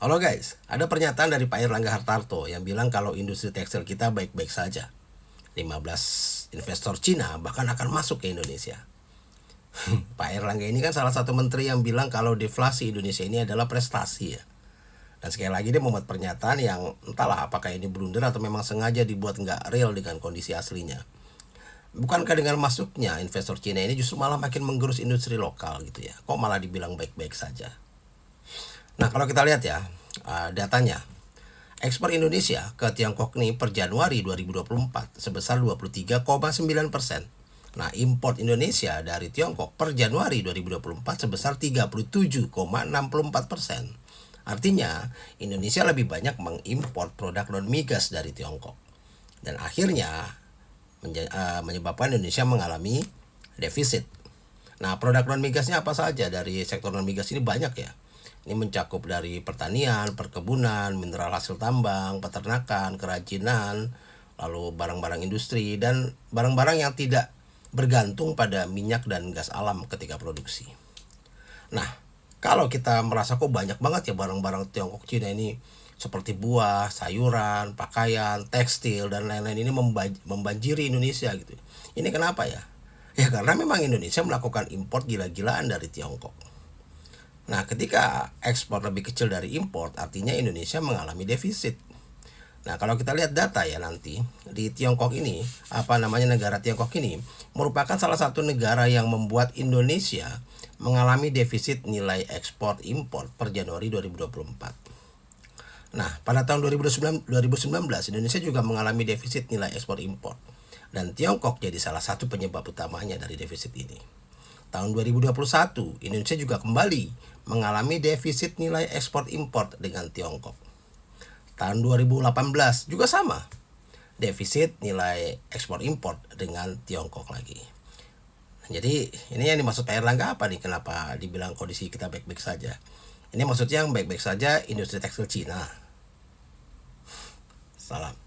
Halo guys, ada pernyataan dari Pak Airlangga Hartarto yang bilang kalau industri tekstil kita baik-baik saja. 15 investor Cina bahkan akan masuk ke Indonesia. Pak Airlangga ini kan salah satu menteri yang bilang kalau deflasi Indonesia ini adalah prestasi ya. Dan sekali lagi dia membuat pernyataan yang entahlah apakah ini blunder atau memang sengaja dibuat nggak real dengan kondisi aslinya. Bukankah dengan masuknya investor Cina ini justru malah makin menggerus industri lokal gitu ya? Kok malah dibilang baik-baik saja? Nah, kalau kita lihat ya, datanya. Ekspor Indonesia ke Tiongkok nih per Januari 2024 sebesar 23,9%. Nah, impor Indonesia dari Tiongkok per Januari 2024 sebesar 37,64%. Artinya, Indonesia lebih banyak mengimpor produk non-migas dari Tiongkok. Dan akhirnya menyebabkan Indonesia mengalami defisit. Nah, produk non-migasnya apa saja dari sektor non-migas ini banyak ya. Ini mencakup dari pertanian, perkebunan, mineral hasil tambang, peternakan, kerajinan, lalu barang-barang industri, dan barang-barang yang tidak bergantung pada minyak dan gas alam ketika produksi. Nah, kalau kita merasa kok banyak banget ya barang-barang Tiongkok Cina ini seperti buah, sayuran, pakaian, tekstil, dan lain-lain ini membanjiri Indonesia gitu. Ini kenapa ya? Ya karena memang Indonesia melakukan impor gila-gilaan dari Tiongkok. Nah, ketika ekspor lebih kecil dari impor, artinya Indonesia mengalami defisit. Nah, kalau kita lihat data ya nanti, di Tiongkok ini, negara Tiongkok ini, merupakan salah satu negara yang membuat Indonesia mengalami defisit nilai ekspor impor per Januari 2024. Nah, pada tahun 2019, Indonesia juga mengalami defisit nilai ekspor impor. Dan Tiongkok jadi salah satu penyebab utamanya dari defisit ini. Tahun 2021, Indonesia juga kembali mengalami defisit nilai ekspor impor dengan Tiongkok. Tahun 2018 juga sama, defisit nilai ekspor impor dengan Tiongkok lagi. Jadi ini yang dimaksud Pak Airlangga apa nih? Kenapa dibilang kondisi kita baik-baik saja? Ini maksudnya yang baik-baik saja industri tekstil Cina. Salam.